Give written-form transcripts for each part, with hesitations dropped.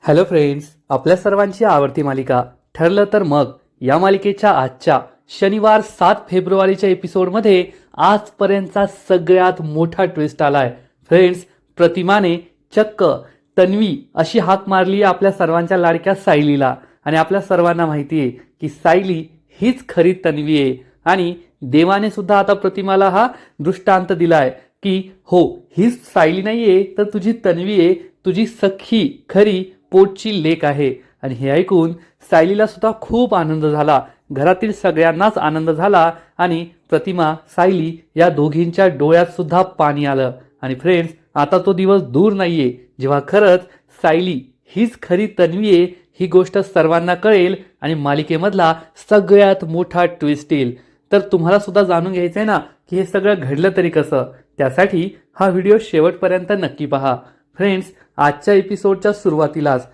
Hello friends, आपल्या सर्वांची आवडती मालिका ठरलं तर मग या मालिकेच्या आजच्या शनिवार 7 फेब्रुवारीच्या एपिसोडमध्ये आजपर्यंतचा सगळ्यात मोठा ट्विस्ट आलाय. फ्रेंड्स, प्रतिमाने चक्क तन्वी अशी हाक मारली आपल्या सर्वांच्या लाडक्या सायलीला. आणि आपल्या सर्वांना माहिती आहे की सायली हीच खरी तन्वी आहे. आणि देवाने सुद्धा आता प्रतिमाला हा दृष्टांत दिलाय की हो, हीच सायली नाहीये तर तुझी तन्वी आहे, तुझी सख्खी खरी पोटची लेक आहे. आणि हे ऐकून सायलीला सुद्धा खूप आनंद झाला, घरातील सगळ्यांनाच आनंद झाला. आणि प्रतिमा सायली या दोघींच्या डोळ्यात सुद्धा पाणी आलं. आणि फ्रेंड्स, आता तो दिवस दूर नाहीये जेव्हा खरंच सायली हीच खरी तन्वी आहे ही गोष्ट सर्वांना कळेल आणि मालिकेमधला सगळ्यात मोठा ट्विस्ट येईल. तर तुम्हाला सुद्धा जाणून घ्यायचं आहे ना की हे सगळं घडलं तरी कसं, त्यासाठी हा व्हिडिओ शेवटपर्यंत नक्की पहा. फ्रेंड्स, आजच्या एपिसोडच्या सुरुवातीलाच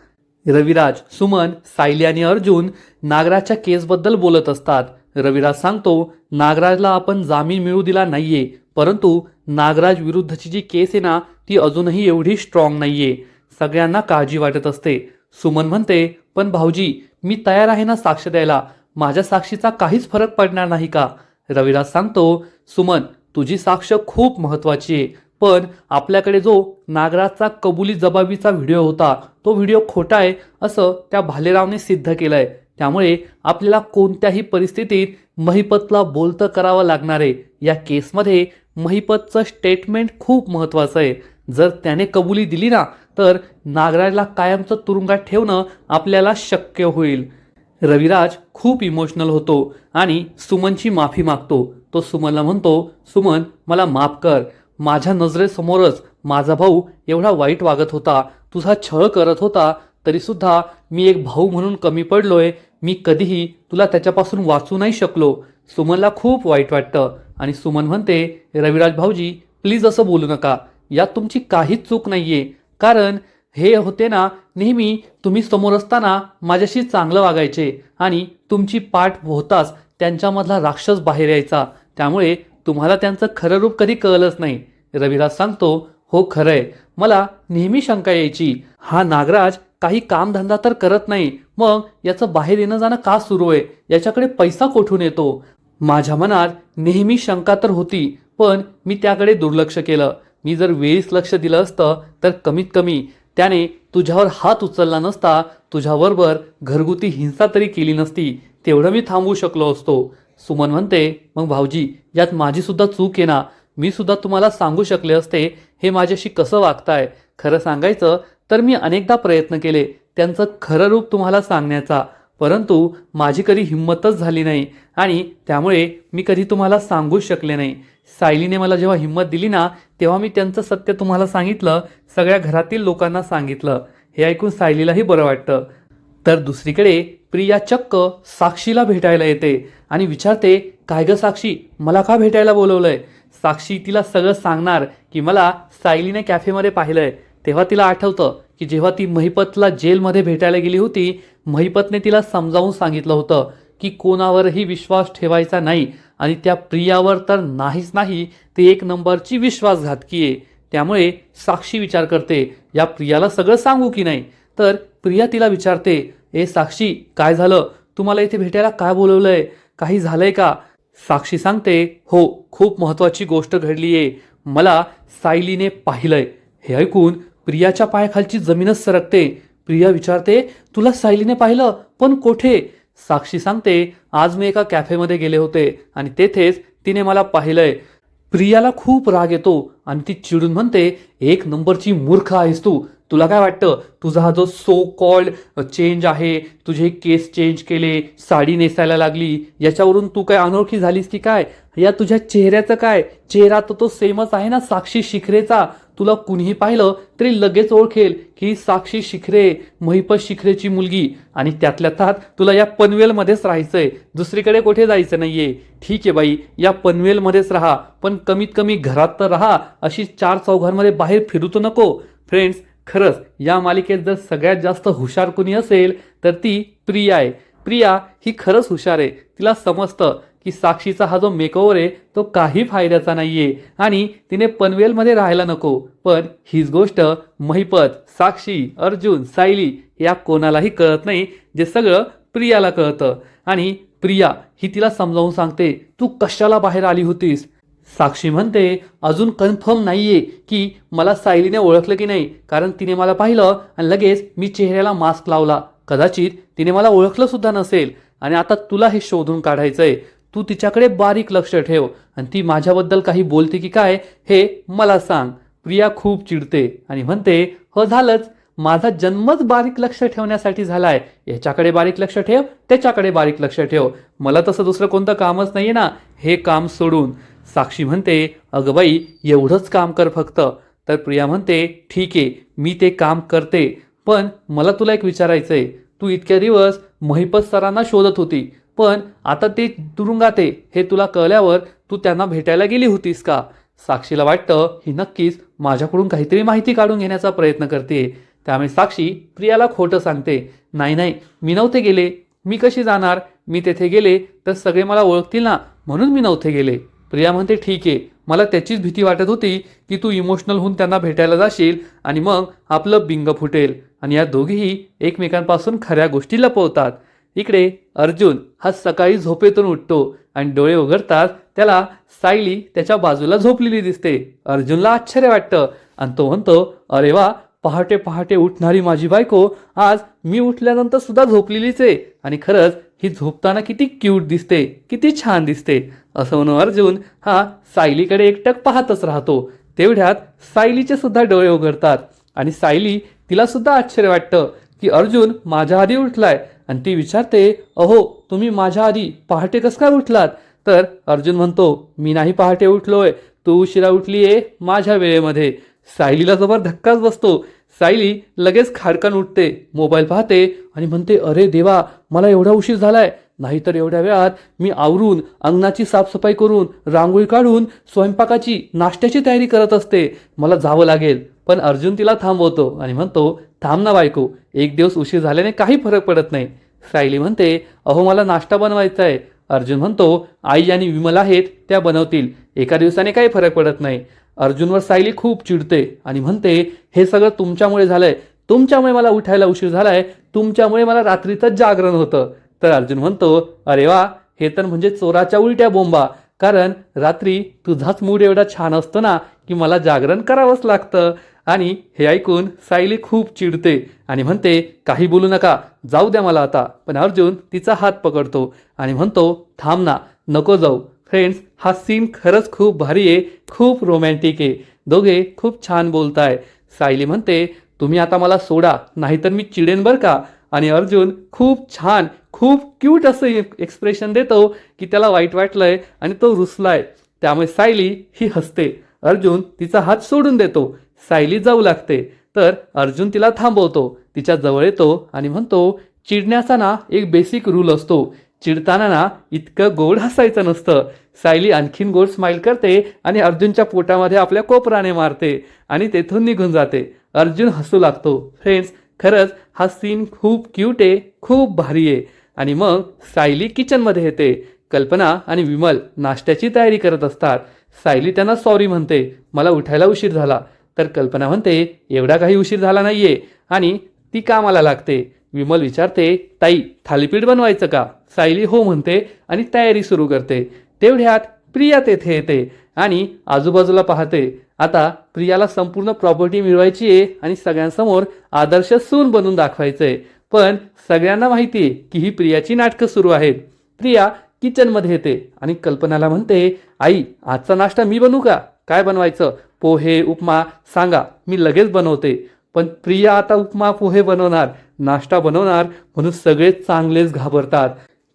रविराज, सुमन, सायली आणि अर्जुन नागराजच्या केसबद्दल बोलत असतात. रविराज सांगतो नागराजला आपण जामीन मिळू दिला नाहीये, परंतु नागराज विरुद्धची जी केस आहे ना ती अजूनही एवढी स्ट्रॉंग नाहीये, सगळ्यांना काळजी वाटत असते. सुमन म्हणते पण भाऊजी, मी तयार आहे ना साक्ष द्यायला, माझ्या साक्षीचा काहीच फरक पडणार नाही का? रविराज सांगतो सुमन, तुझी साक्ष खूप महत्वाची आहे, पण आपल्याकडे जो नागराजचा कबुली जबाबीचा व्हिडिओ होता तो व्हिडिओ खोटा आहे असं त्या भालेरावने सिद्ध केलंय. त्यामुळे आपल्याला कोणत्याही परिस्थितीत महिपतला बोलतं करावं लागणार आहे. या केसमध्ये महिपतचं स्टेटमेंट खूप महत्वाचं आहे. जर त्याने कबुली दिली ना तर नागराजला कायमचं तुरुंगात ठेवणं आपल्याला शक्य होईल. रविराज खूप इमोशनल होतो आणि सुमनची माफी मागतो. तो सुमनला म्हणतो सुमन, मला माफ कर, माझ्या नजरेसमोरच माझा भाऊ एवढा वाईट वागत होता, तुझा छळ करत होता, तरी सुद्धा मी एक भाऊ म्हणून कमी पडलोय, मी कधीही तुला त्याच्यापासून वाचू नाही शकलो. सुमनला खूप वाईट वाटतं आणि सुमन म्हणते रविराज भाऊजी, प्लीज असं बोलू नका, यात तुमची काहीच चूक नाहीये, कारण हे होते ना नेहमी तुम्ही समोर असताना माझ्याशी चांगलं वागायचे आणि तुमची पाठ होताच त्यांच्यामधला राक्षस बाहेर यायचा, त्यामुळे तुम्हाला त्यांचं खरं रूप कधी कळलंच नाही. रविराज सांगतो हो खरंय, मला नेहमी शंका यायची, हा नागराज काही कामधंदा तर करत नाही, मग याचं बाहेर येणं जाणं का सुरू आहे, याच्याकडे पैसा कोठून येतो. माझ्या मनात नेहमी शंका तर होती, पण मी त्याकडे दुर्लक्ष केलं. मी जर वेळीच लक्ष दिलं असतं तर कमीत कमी त्याने तुझ्यावर हात उचलला नसता, तुझ्याबरोबर घरगुती हिंसा तरी केली नसती, तेवढं मी थांबवू शकलो असतो. सुमन म्हणते मग भाऊजी, यात माझी सुद्धा चूक आहे ना, मी सुद्धा तुम्हाला सांगू शकले असते हे माझ्याशी कसं वागताय. खरं सांगायचं तर मी अनेकदा प्रयत्न केले त्यांचं खरं रूप तुम्हाला सांगण्याचा, परंतु माझी कधी हिंमतच झाली नाही आणि त्यामुळे मी कधी तुम्हाला सांगूच शकले नाही. सायलीने मला जेव्हा हिंमत दिली ना तेव्हा मी त्यांचं सत्य तुम्हाला सांगितलं, सगळ्या घरातील लोकांना सांगितलं. हे ऐकून सायलीलाही बरं वाटतं. तर दुसरीकडे प्रिया चक्क साक्षीला भेटायला येते आणि विचारते काय ग साक्षी, मला का भेटायला बोलवलंय. साक्षी तिला सगळं सांगणार की मला सायलीने कॅफेमध्ये पाहिलंय. तेव्हा तिला आठवतं की जेव्हा ती महिपतला जेलमध्ये भेटायला गेली होती, महिपतने तिला समजावून सांगितलं होतं की कोणावरही विश्वास ठेवायचा नाही आणि त्या प्रियावर तर नाहीच नाही, ती एक नंबरची विश्वासघातकी आहे. त्यामुळे साक्षी विचार करते या प्रियाला सगळं सांगू की नाही. तर प्रिया तिला विचारते ए साक्षी, काय झालं, तुम्हाला इथे भेटायला काय बोलवलंय, काही झालंय का. साक्षी सांगते हो, खूप महत्वाची गोष्ट घडली आहे, मला सायलीने पाहिलंय. हे ऐकून प्रियाच्या पायाखालची जमीनच सरकते. प्रिया विचारते तुला सायलीने पाहिलं, पण कोठे. साक्षी सांगते आज मी एका कॅफेमध्ये गेले होते आणि तेथेच तिने मला पाहिलंय. प्रियाला खूप राग येतो आणि ती चिडून म्हणते एक नंबरची मूर्ख आहेस तू, तुला काय वाटतं तुझा हा जो सो कॉल्ड चेंज आहे, तुझे केस चेंज केले, साडी नेसायला लागली, याच्यावरून तू काय अनोळखी झालीस की काय, या तुझ्या चेहऱ्याचं काय, चेहरा तर तो सेमच आहे ना साक्षी शिखरेचा, तुला कुणीही पाहिलं तरी लगेच ओळखेल की साक्षी शिखरे, महिपत शिखरेची मुलगी, आणि त्यातल्या त्यात तुला या पनवेलमध्येच राहायचंय, दुसरीकडे कुठे जायचं नाहीये. ठीक आहे बाई, या पनवेलमध्येच राहा, पण कमीत कमी घरात तर राहा, अशी चार चौघांमध्ये बाहेर फिरू तर नको. फ्रेंड्स, खरंच या मालिकेत जर सगळ्यात जास्त हुशार कुणी असेल तर ती प्रिया आहे. प्रिया ही खरंच हुशार आहे. तिला समजतं की साक्षीचा हा जो मेकओव्हर आहे तो काही फायद्याचा नाहीये आणि तिने पनवेलमध्ये राहायला नको. पण हीच गोष्ट महिपत, साक्षी, अर्जुन, सायली या कोणालाही कळत नाही, जे सगळं प्रियाला कळतं. आणि प्रिया ही तिला समजावून सांगते, तू कशाला बाहेर आली होतीस. साक्षी म्हणते, अजून कन्फर्म नाहीये की मला सायलीने ओळखलं की नाही, कारण तिने मला पाहिलं आणि लगेच मी चेहऱ्याला मास्क लावला. कदाचित तिने मला ओळखलं सुद्धा नसेल आणि आता तुला हे शोधून काढायचंय. तू तिच्याकडे बारीक लक्ष ठेव आणि ती माझ्याबद्दल काही बोलते की काय हे मला सांग. प्रिया खूप चिडते आणि म्हणते, हो झालंच, माझा जन्मच बारीक लक्ष ठेवण्यासाठी झालाय. याच्याकडे बारीक लक्ष ठेव, त्याच्याकडे बारीक लक्ष ठेव, मला तसं दुसरं कोणतं कामच नाहीये ना, हे काम सोडून. साक्षी म्हणते, अगं बाई एवढंच काम कर फक्त. तर प्रिया म्हणते, ठीक आहे मी ते काम करते, पण मला तुला एक विचारायचंय. तू इतक्या दिवस महिपत सरांना शोधत होती, पण आता ते तुरुंगात आहे हे तुला कळल्यावर तू त्यांना भेटायला गेली होतीस का. साक्षीला वाटतं ही नक्कीच माझ्याकडून काहीतरी माहिती काढून घेण्याचा प्रयत्न करते. त्यामुळे साक्षी प्रियाला खोटं सांगते, नाही नाही मी नव्हते गेले. मी कशी जाणार, मी तेथे गेले तर सगळे मला ओळखतील ना, म्हणून मी नव्हते गेले. प्रिया म्हणते, ठीक आहे, मला त्याचीच भीती वाटत होती की तू इमोशनल होऊन त्यांना भेटायला जाशील आणि मग आपलं बिंग फुटेल आणि या दोघीही एकमेकांपासून खऱ्या गोष्टी लपवतात. इकडे अर्जुन हा सकाळी झोपेतून उठतो आणि डोळे उघडतात त्याला सायली त्याच्या बाजूला झोपलेली दिसते. अर्जुनला आश्चर्य वाटतं आणि तो म्हणतो, अरे वा, पहाटे पहाटे उठणारी माझी बायको आज मी उठल्यानंतर सुद्धा झोपलेलीच आहे आणि खरंच ही झोपताना किती क्यूट दिसते, किती छान दिसते. असं म्हणून अर्जुन हा सायलीकडे एकटक पाहतच राहतो. तेवढ्यात सायलीचे सुद्धा डोळे उघडतात आणि सायली तिला सुद्धा आश्चर्य वाटतं की अर्जुन माझ्या आधी उठलाय आणि ती विचारते, अहो तुम्ही माझ्या आधी पहाटे कसं काय उठलात. तर अर्जुन म्हणतो, मी नाही पहाटे उठलोय, तू उशिरा उठलीये माझ्या वेळेमध्ये. सायलीला जबर धक्काच बसतो. सायली लगेच खाडकन उठते, मोबाईल पाहते आणि म्हणते, अरे देवा, मला एवढा उशीर झालाय, नाहीतर एवढ्या वेळात मी आवरून अंगणाची साफसफाई करून रांगोळी काढून स्वयंपाकाची नाश्त्याची तयारी करत असते, मला जावं लागेल. पण अर्जुन तिला थांबवतो आणि म्हणतो, थांब ना बायको, एक दिवस उशीर झाल्याने काही फरक पडत नाही. सायली म्हणते, अहो मला नाश्ता बनवायचा आहे. अर्जुन म्हणतो, आई आणि विमल आहेत त्या बनवतील, एका दिवसाने काही फरक पडत नाही. अर्जुनवर सायली खूप चिडते आणि म्हणते, हे सगळं तुमच्यामुळे झालंय, तुमच्यामुळे मला उठायला उशीर झालाय, तुमच्यामुळे मला रात्रीचं जागरण होतं. तर अर्जुन म्हणतो, अरे वा, हे तर म्हणजे चोराच्या उलट्या बोंबा, कारण रात्री तुझाच मूड एवढा छान असतो ना की मला जागरण करावंच लागतं. आणि हे ऐकून सायली खूप चिडते आणि म्हणते, काही बोलू नका, जाऊ द्या मला आता. पण अर्जुन तिचा हात पकडतो आणि म्हणतो, थांब ना, नको जाऊ. फ्रेंड्स, हा सीन खरंच खूप भारी आहे, खूप रोमॅन्टिक आहे. दोघे खूप छान बोलताय. सायली म्हणते, तुम्ही आता मला सोडा, नाहीतर मी चिडेन बरं का. आणि अर्जुन खूप छान, खूप क्यूट असं एक्सप्रेशन देतो की त्याला वाईट वाटलंय आणि तो रुसलाय. त्यामुळे सायली ही हसते. अर्जुन तिचा हात सोडून देतो. सायली जाऊ लागते. तर अर्जुन तिला थांबवतो, तिच्या जवळ येतो आणि म्हणतो, चिडण्याचा ना एक बेसिक रूल असतो, चिडताना ना इतकं गोड हसायचं नसतं. सायली आणखीन गोड स्माइल करते आणि अर्जुनच्या पोटामध्ये आपल्या कोपराने मारते आणि तेथून निघून जाते. अर्जुन हसू लागतो. फ्रेंड्स, खरंच हा सीन खूप क्यूट आहे, खूप भारी आहे. आणि मग सायली किचनमध्ये येते. कल्पना आणि विमल नाश्त्याची तयारी करत असतात. सायली त्यांना सॉरी म्हणते, मला उठायला उशीर झाला. तर कल्पना म्हणते, एवढा काही उशीर झाला नाहीये, आणि ती कामाला लागते. विमल विचारते, ताई थालीपीठ बनवायचं का. सायली हो म्हणते आणि तयारी सुरू करते. तेवढ्यात प्रिया तेथे येते आणि आजूबाजूला पाहते. आता प्रियाला संपूर्ण प्रॉपर्टी मिळवायची आहे आणि सगळ्यांसमोर आदर्श सून बनून दाखवायचंय. पण सगळ्यांना माहिती आहे की ही प्रियाची नाटकं सुरू आहेत. प्रिया किचनमध्ये येते आणि कल्पनाला म्हणते, आई आजचा नाश्ता मी बनवू का, काय बनवायचं, पोहे उपमा सांगा, मी लगेच बनवते. पण प्रिया आता उपमा पोहे बनवणार, नाश्ता बनवणार म्हणून सगळे चांगलेच घाबरतात.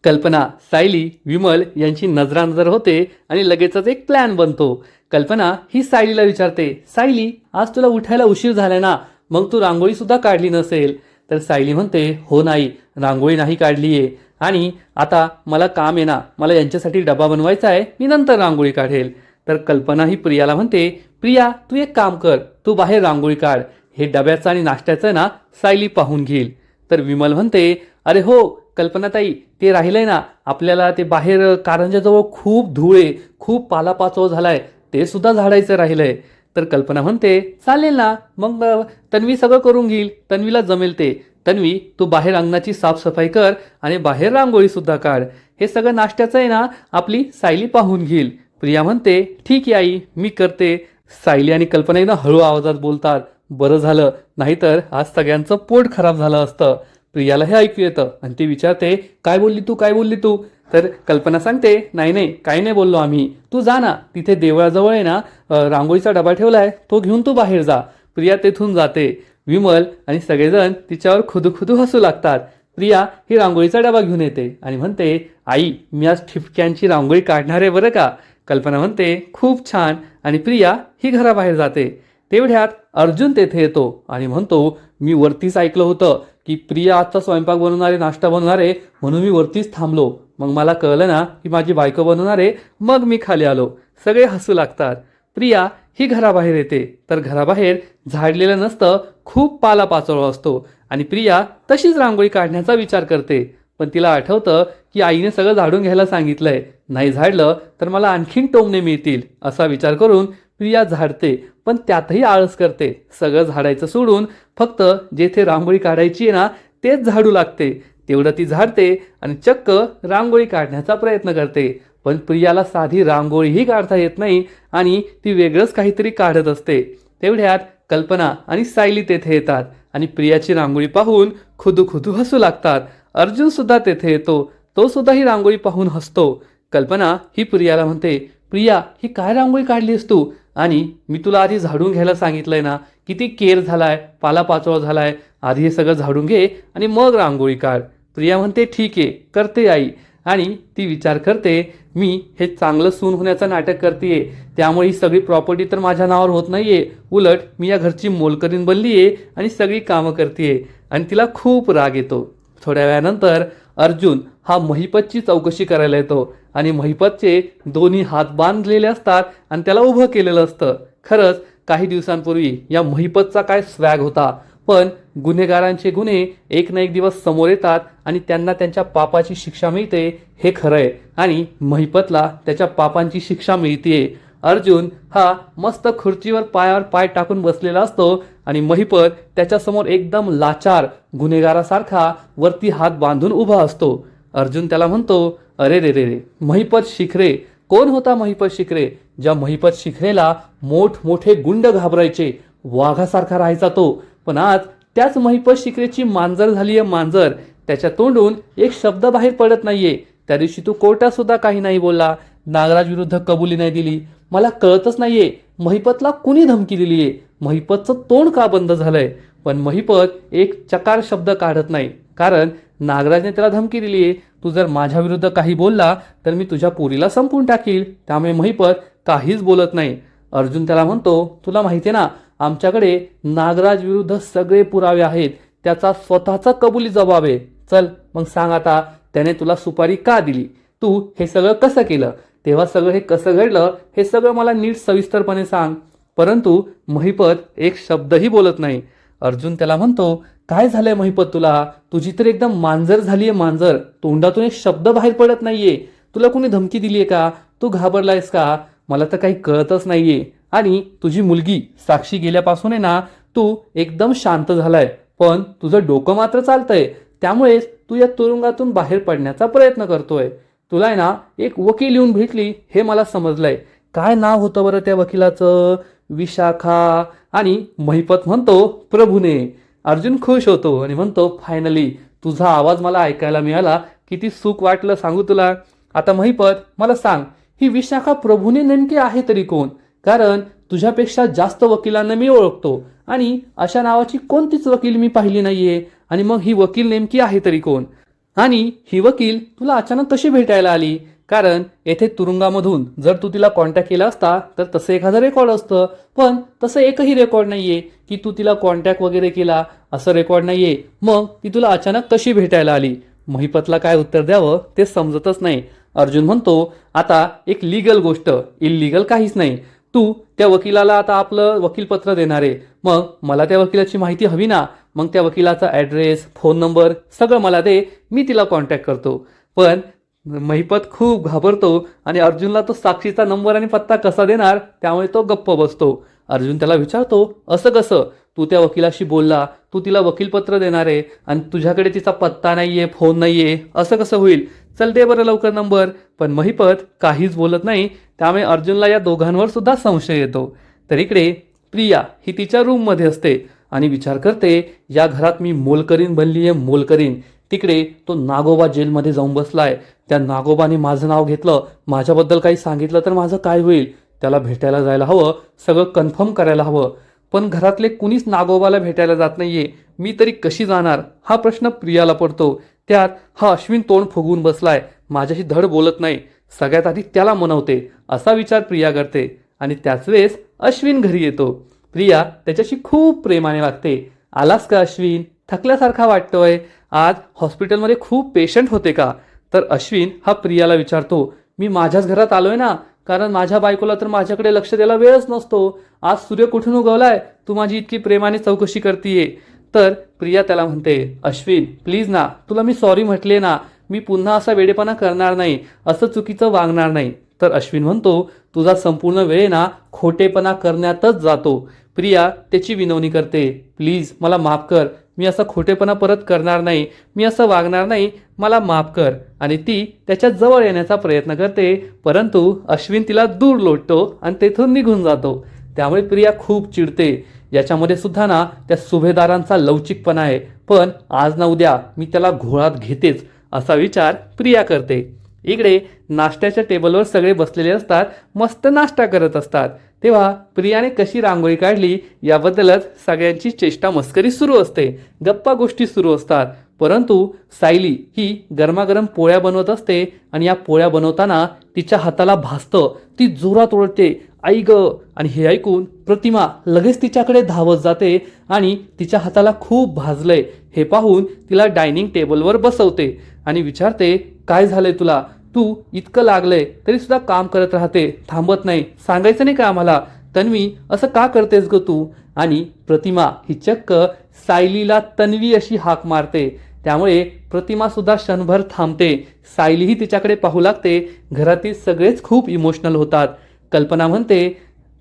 कल्पना, सायली, विमल यांची नजरानजर होते आणि लगेचच एक प्लॅन बनतो. कल्पना ही सायलीला विचारते, सायली आज तुला उठायला उशीर झालाय ना, मग तू रांगोळी सुद्धा काढली नसेल. तर सायली म्हणते, हो नाही, रांगोळी नाही काढली आहे आणि आता मला काम आहे ना, मला यांच्यासाठी डबा बनवायचा आहे, मी नंतर रांगोळी काढेल. तर कल्पना ही प्रियाला म्हणते, प्रिया तू एक काम कर, तू बाहेर रांगोळी काढ, हे डब्याचं आणि नाश्त्याचं ना सायली पाहून घेईल. तर विमल म्हणते, अरे हो, कल्पनाताई, ते राहिलंय ना, आपल्याला ते बाहेर कारंजाजवळ खूप धूळ आहे, खूप पालापाचोळा झालाय, ते सुद्धा झाडायचं राहिलंय. तर कल्पना म्हणते, चालेल ना, मग तन्वी सगळं करून घेईल, तन्वीला जमेल ते. तन्वी, तू बाहेर अंगणाची साफसफाई कर आणि बाहेर रांगोळी सुद्धा काढ. हे सगळं नाश्त्याचं आहे ना, आपली सायली पाहून घेईल. प्रिया म्हणते, ठीक आहे आई, मी करते. सायली आणि कल्पना ना हळू आवाजात बोलतात. बरं झालं, नाहीतर आज सगळ्यांचं पोट खराब झालं असतं. प्रियाला हे ऐकू येतं आणि ती विचारते, काय बोलली तू, काय बोलली तू? तर कल्पना सांगते, नाही नाही, काही नाही बोललो आम्ही, तू जा ना, तिथे देवळाजवळ आहे ना रांगोळीचा डबा ठेवलाय, तो घेऊन तू बाहेर जा. प्रिया तेथून जाते. विमल आणि सगळेजण तिच्यावर खुदू हसू लागतात. प्रिया ही रांगोळीचा डबा घेऊन येते आणि म्हणते, आई, मी आज ठिपक्यांची रांगोळी काढणार आहे बरं का. कल्पना म्हणते, खूप छान, आणि प्रिया ही घराबाहेर जाते. तेवढ्यात अर्जुन तेथे येतो आणि म्हणतो, मी वरतीच ऐकलं होतं की प्रिया आता स्वयंपाक बनवणार आहे, नाश्ता बनवणार आहे, म्हणून मी वरतीच थांबलो. मग मला कळलं ना की माझी बायको बनवणार आहे, मग मी खाली आलो. सगळे हसू लागतात. प्रिया ही घराबाहेर येते, तर घराबाहेर झाडलेलं नसतं, खूप पालापाचोळा असतो आणि प्रिया तशीच रांगोळी काढण्याचा विचार करते. पण तिला आठवतं की आईने सगळं झाडून घ्यायला सांगितलंय, नाही झाडलं तर मला आणखीन टोमणे मिळतील, असा विचार करून प्रिया झाडते. पण त्यातही आळस करते. सगळं झाडायचं सोडून फक्त जेथे रांगोळी काढायची आहे ना, तेच झाडू लागते. तेवढं ती झाडते आणि चक्क रांगोळी काढण्याचा प्रयत्न करते. पण प्रियाला साधी रांगोळीही काढता येत नाही आणि ती वेगळंच काहीतरी काढत असते. तेवढ्यात कल्पना आणि सायली तेथे येतात आणि प्रियाची रांगोळी पाहून खुदू हसू लागतात. अर्जुन सुद्धा तेथे येतो. तो सुद्धा ही रांगोळी पाहून हसतो. कल्पना ही प्रियाला म्हणते, प्रिया, ही काय रांगोळी काढलीस तू? आणि मी तुला आधी झाडून घ्यायला सांगितलंय ना, किती केर झालाय, पालापाचोळा झालाय, आधी हे सगळं झाडून घे आणि मग रांगोळी काढ. प्रिया म्हणते, ठीक आहे, करते आई. आणि ती विचार करते, मी हे चांगलं सून होण्याचं नाटक करतेय, त्यामुळे ही सगळी प्रॉपर्टी तर माझ्या नावावर होत नाहीये, उलट मी या घरची मोलकरीण बनलीये आणि सगळी कामं करतेय. आणि तिला खूप राग येतो. थोड्या वेळानंतर अर्जुन हा महिपतची चौकशी करायला येतो आणि महिपतचे दोन्ही हात बांधलेले असतात आणि त्याला उभं केलेलं असतं. खरंच काही दिवसांपूर्वी या महिपतचा काय स्वॅग होता. पण गुन्हेगारांचे गुन्हे एक ना एक दिवस समोर येतात आणि त्यांना त्यांच्या पापाची शिक्षा मिळते, हे खरं आहे. आणि महिपतला त्याच्या पापांची शिक्षा मिळते. अर्जुन हा मस्त खुर्चीवर पायावर पाय टाकून बसलेला असतो आणि महिपत त्याच्यासमोर एकदम लाचार गुन्हेगारासारखा वरती हात बांधून उभा असतो. अर्जुन त्याला म्हणतो, अरे रे रे रे, महिपत शिखरे. कोण होता महिपत शिखरे? ज्या महिपत शिखरेला मोठमोठे गुंड घाबरायचे, वाघासारखा राहायचा तो. पण आज त्याच महिपत शिखरेची मांजर झाली आहे मांजर. त्याच्या तोंडून एक शब्द बाहेर पडत नाहीये. त्या दिवशी तू कोर्टात सुद्धा काही नाही बोलला, नागराज विरुद्ध कबुली नाही दिली. मला कळतच नाहीये महिपतला कुणी धमकी दिलीये, महिपतचं तोंड का बंद झालंय? पण महिपत एक चकार शब्द काढत नाही, कारण नागराजने त्याला धमकी दिलीये, तू जर माझ्या विरुद्ध काही बोलला तर मी तुझ्या पोरीला संपून टाकील. त्यामुळे महिपत काहीच बोलत नाही. अर्जुन त्याला म्हणतो, तुला माहितीये ना, आमच्याकडे नागराज विरुद्ध सगळे पुरावे आहेत, त्याचा स्वतःचा कबुली जबाब आहे. चल मग सांग आता, त्याने तुला सुपारी का दिली? तू हे सगळं कसं केलं? तेव्हा सगळं हे कसं घडलं हे सगळं मला नीट सविस्तरपणे सांग. परंतु महिपत एक शब्दही बोलत नाही. अर्जुन त्याला म्हणतो, काय झालंय महिपत तुला? तुझी तर एकदम मांजर झालीये मांजर, तोंडातून एक शब्द बाहेर पडत नाहीये. तुला कोणी धमकी दिलीये का? तू घाबरलायस का? मला तर काही कळतच नाहीये. आणि तुझी मुलगी साक्षी गेल्यापासून आहे ना, तू एकदम शांत झालाय, पण तुझं डोकं मात्र चालतंय. त्यामुळेच तू या तुरुंगातून बाहेर पडण्याचा प्रयत्न करतोय. तुला आहे ना एक वकील येऊन भेटली, हे मला समजलंय. काय नाव होतं बरं त्या वकिलाचं? विशाखा. आणि महिपत म्हणतो, प्रभूने. अर्जुन खुश होतो आणि म्हणतो, फायनली तुझा आवाज मला ऐकायला मिळाला, किती सुख वाटलं सांगू तुला. आता महिपत मला सांग, ही विशाखा प्रभूने नेमकी आहे तरी कोण? कारण तुझ्यापेक्षा जास्त वकिलांना मी ओळखतो आणि अशा नावाची कोणतीच वकील मी पाहिली नाहीये. आणि मग ही वकील नेमकी आहे तरी कोण? आणि ही वकील तुला अचानक कशी भेटायला आली? कारण येथे तुरुंगामधून जर तू तिला कॉन्टॅक्ट केला असता तर तसं एखादं रेकॉर्ड असतं, पण तसं एकही रेकॉर्ड नाहीये की तू तिला कॉन्टॅक्ट वगैरे केला, असं रेकॉर्ड नाहीये. मग ती तुला अचानक कशी भेटायला आली? महिपतला काय उत्तर द्यावं ते समजतच नाही. अर्जुन म्हणतो, आता एक लीगल गोष्ट, इल्लीगल काहीच नाही. तू त्या वकिलाला आता आपलं वकीलपत्र देणार आहे, मग मला त्या वकिलाची माहिती हवी ना. मग त्या वकिलाचा ॲड्रेस, फोन नंबर सगळं मला दे, मी तिला कॉन्टॅक्ट करतो. पण महिपत खूप घाबरतो आणि अर्जुनला तो साक्षीचा नंबर आणि पत्ता कसा देणार, त्यामुळे तो गप्प बसतो. अर्जुन त्याला विचारतो, असं कसं? तू त्या वकिलाशी बोलला, तू तिला वकीलपत्र देणार आहे आणि तुझ्याकडे तिचा पत्ता नाहीये, फोन नाहीये, असं कसं होईल? चल दे बरं लवकर नंबर. पण महिपत काहीच बोलत नाही. त्यामुळे अर्जुनला या दोघांवर सुद्धा संशय येतो. तर इकडे प्रिया ही तिच्या रूममध्ये असते आणि विचार करते, या घरात मी मोलकरीण बनली आहे, मोलकरीण. तिकडे तो नागोबा जेलमध्ये जाऊन बसलाय. त्या नागोबाने माझं नाव घेतलं, माझ्याबद्दल काही सांगितलं तर माझं काय होईल? त्याला भेटायला जायला हवं, सगळं कन्फर्म करायला हवं. पण घरातले कुणीच नागोबाला भेटायला जात नाहीये, मी तरी कशी जाणार? हा प्रश्न प्रियाला पडतो. त्यात हा अश्विन तोंड फुगवून बसलाय, माझ्याशी धड बोलत नाही. सगळ्यात आधी त्याला मनवते, असा विचार प्रिया करते. आणि त्याच वेळेस अश्विन घरी येतो. प्रिया त्याच्याशी खूप प्रेमाने वागते. आलास का अश्विन? थकल्यासारखा वाटतोय. आज हॉस्पिटलमध्ये खूप पेशंट होते का? तर अश्विन हा प्रियाला विचारतो, मी माझ्याच घरात आलोय ना, कारण माझ्या बायकोला तर माझ्याकडे लक्ष द्यायला वेळच नसतो. आज सूर्य कुठून उगवलाय, तू माझी इतकी प्रेमाने चौकशी करतीये. तर प्रिया त्याला म्हणते, अश्विन प्लीज ना, तुला मी सॉरी म्हटले ना, मी पुन्हा असा वेडेपणा करणार नाही, असं चुकीचं वागणार नाही. तर अश्विन म्हणतो, तुझा संपूर्ण वेळ ना खोटेपणा करण्यातच जातो. प्रिया त्याची विनवणी करते, प्लीज मला माफ कर, मी असा खोटेपणा परत करणार नाही, मी असं वागणार नाही, मला माफ कर. आणि ती त्याच्या जवळ येण्याचा प्रयत्न करते, परंतु अश्विन तिला दूर लोटतो आणि तेथून निघून जातो. त्यामुळे प्रिया खूप चिडते. याच्यामध्ये सुद्धा ना त्या सुभेदारांचा लवचिकपणा आहे, पण आज ना उद्या मी त्याला घोळात घेतेच, असा विचार प्रिया करते. इकडे नाश्त्याच्या टेबलवर सगळे बसलेले असतात, मस्त नाश्ता करत असतात. तेव्हा प्रियाने कशी रांगोळी काढली याबद्दलच सगळ्यांची चेष्टा मस्करी सुरू असते, गप्पा गोष्टी सुरू असतात. परंतु सायली ही गरमागरम पोळ्या बनवत असते आणि या पोळ्या बनवताना तिच्या हाताला भासतं, ती जोरात ओरडते, आई ग. आणि हे ऐकून प्रतिमा लगेच तिच्याकडे धावत जाते आणि तिच्या हाताला खूप भाजलंय हे पाहून तिला डायनिंग टेबलवर बसवते आणि विचारते, काय झालंय तुला? तू इतकं लागलंय तरी सुद्धा काम करत राहते, थांबत नाही, सांगायचं नाही का आम्हाला? तन्वी असं का करतेस ग तू? आणि प्रतिमा ही चक्क सायलीला तन्वी अशी हाक मारते. त्यामुळे प्रतिमा सुद्धा क्षणभर थांबते. सायलीही तिच्याकडे पाहू लागते. घरातील सगळेच खूप इमोशनल होतात. कल्पना म्हणते,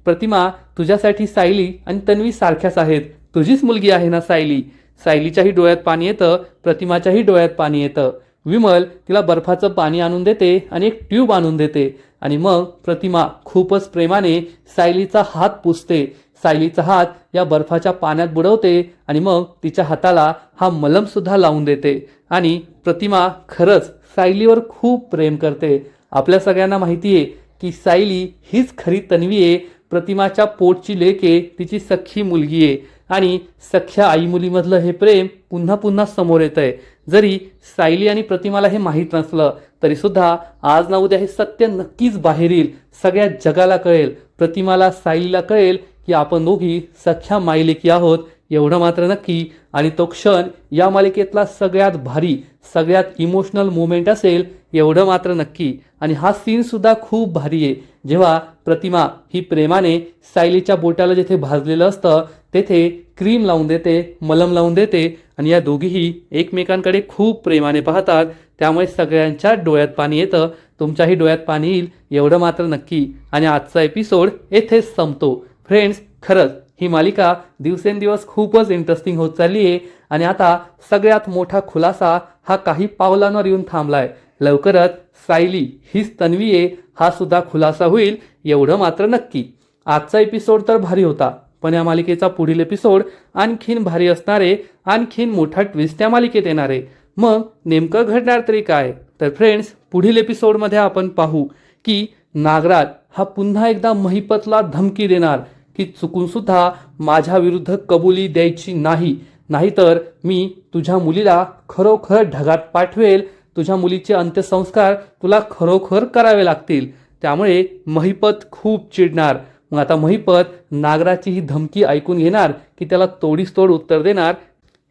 प्रतिमा तुझ्यासाठी सायली आणि तन्वी सारख्याच आहेत, तुझीच मुलगी आहे ना सायली. सायलीच्याही डोळ्यात पाणी येतं, प्रतिमाच्याही डोळ्यात पाणी येतं. विमल तिला बर्फाचं पाणी आणून देते आणि एक ट्यूब आणून देते आणि मग प्रतिमा खूपच प्रेमाने सायलीचा हात पुसते. सायलीचा हात या बर्फाच्या पाण्यात बुडवते आणि मग तिच्या हाताला हा मलम सुद्धा लावून देते. आणि प्रतिमा खरंच सायलीवर खूप प्रेम करते. आपल्या सगळ्यांना माहिती आहे की सायली हीच खरी तन्वी आहे, प्रतिमाच्या पोटची लेक आहे, तिची सख्खी मुलगी आहे. आणि सख्ख्या आई मुलीमधलं हे प्रेम पुन्हा पुन्हा समोर येत आहे. जरी सायली आणि प्रतिमाला हे माहीत नसलं तरी सुद्धा आज ना उद्या हे सत्य नक्कीच बाहेर येईल, सगळ्या जगाला कळेल. प्रतिमाला सायलीला कळेल की आपण दोघी सख्ख्या मायलेकी आहोत, एवढं मात्र नक्की. आणि तो क्षण या मालिकेतला सगळ्यात भारी, सगळ्यात इमोशनल मोमेंट असेल, एवढं मात्र नक्की. आणि हा सीन सुद्धा खूप भारी आहे, जेव्हा प्रतिमा ही प्रेमाने सायलीच्या बोटाला जिथे भाजलेलं असतं तेथे क्रीम लावून देते, मलम लावून देते आणि या दोघीही एकमेकांकडे खूप प्रेमाने पाहतात. त्यामुळे सगळ्यांच्या डोळ्यात पाणी येतं, तुमच्याही डोळ्यात पाणी येईल, एवढं मात्र नक्की. आणि आजचा एपिसोड येथेच संपतो. फ्रेंड्स, खरंच ही मालिका दिवसेंदिवस खूपच इंटरेस्टिंग होत चालली आहे आणि आता सगळ्यात मोठा खुलासा हा काही पावलांवर येऊन थांबलाय. लवकरच सायली हीच तन्वी आहे हा सुद्धा खुलासा होईल, एवढं मात्र नक्की. आजचा एपिसोड तर भारी होता, पण या मालिकेचा पुढील एपिसोड आणखीन भारी असणार आहे, आणखीन मोठा ट्विस्ट त्या मालिकेत येणार आहे. मग नेमकं घडणार तरी काय? तर फ्रेंड्स, पुढील एपिसोडमध्ये आपण पाहू की नागराज हा पुन्हा एकदा महिपतला धमकी देणार की चुकून सुद्धा माझ्या विरुद्ध कबुली द्यायची नाही, नाहीतर मी तुझ्या मुलीला खरोखर ढगात पाठवेल, तुझ्या मुलीचे अंत्यसंस्कार तुला खरोखर करावे लागतील. त्यामुळे महिपत खूप चिडणार. मग आता महिपत नागराची ही धमकी ऐकून घेणार की त्याला तोडीस तोड उत्तर देणार,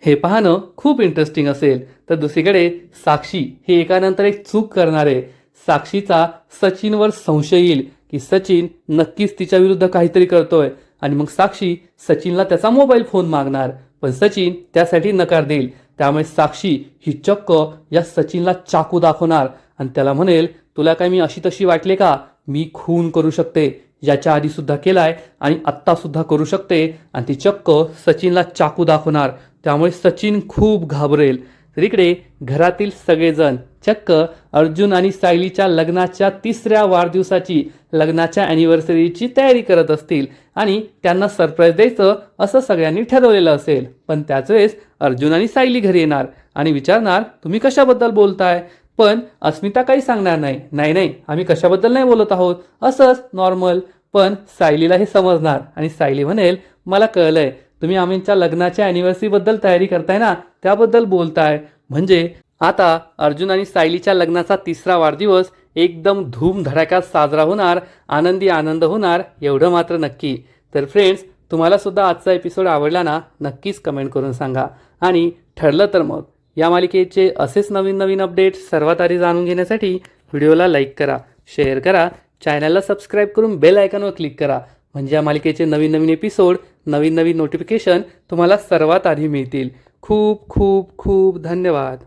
हे पाहणं खूप इंटरेस्टिंग असेल. तर दुसरीकडे साक्षी ही एकानंतर एक चूक करणार आहे. साक्षीचा सचिनवर संशय येईल की सचिन नक्कीच तिच्या विरुद्ध काहीतरी करतोय आणि मग साक्षी सचिनला त्याचा मोबाईल फोन मागणार. पण सचिन त्यासाठी नकार देईल. त्यामुळे साक्षी ही चक्क या सचिनला चाकू दाखवणार आणि त्याला म्हणेल, तुला काय मी अशी तशी वाटले का? मी खून करू शकते, याच्या आधी सुद्धा केलाय आणि आत्ता सुद्धा करू शकते. आणि ती चक्क सचिनला चाकू दाखवणार. त्यामुळे सचिन खूप घाबरेल. तर इकडे घरातील सगळेजण चक्क अर्जुन आणि सायलीच्या लग्नाच्या 3ऱ्या वाढदिवसाची, लग्नाच्या अॅनिव्हर्सरीची तयारी करत असतील आणि त्यांना सरप्राईज द्यायचं असं सगळ्यांनी ठरवलेलं असेल. पण त्याच वेळेस अर्जुन आणि सायली घरी येणार आणि विचारणार, तुम्ही कशाबद्दल बोलताय? पण अस्मिता काही सांगणार नाही. नाही नाही, आम्ही कशाबद्दल नाही बोलत आहोत, असंच नॉर्मल. पण सायलीला हे समजणार आणि सायली म्हणेल, मला कळलंय, तुम्ही आमच्या लग्नाच्या अॅनिव्हर्सरीबद्दल तयारी करताय ना, त्याबद्दल बोलताय. म्हणजे आता अर्जुन आणि सायलीच्या लग्नाचा 3रा वाढदिवस एकदम धूमधडाक्यात साजरा होणार, आनंदी आनंद होणार, एवढं मात्र नक्की. तर फ्रेंड्स, तुम्हाला सुद्धा आजचा एपिसोड आवडला ना, नक्कीच कमेंट करून सांगा. आणि ठरलं तर मग या मालिकेचे असेच नवीन नवीन अपडेट्स सर्वात आधी जाणून घेण्यासाठी व्हिडिओला लाईक करा, शेअर करा, चॅनलला सबस्क्राईब करून बेल आयकॉनवर क्लिक करा. म्हणजे या मालिकेचे नवीन नवीन एपिसोड, नवीन नवीन नोटिफिकेशन तुम्हाला सर्वात आधी मिळतील. खूप खूप खूप धन्यवाद.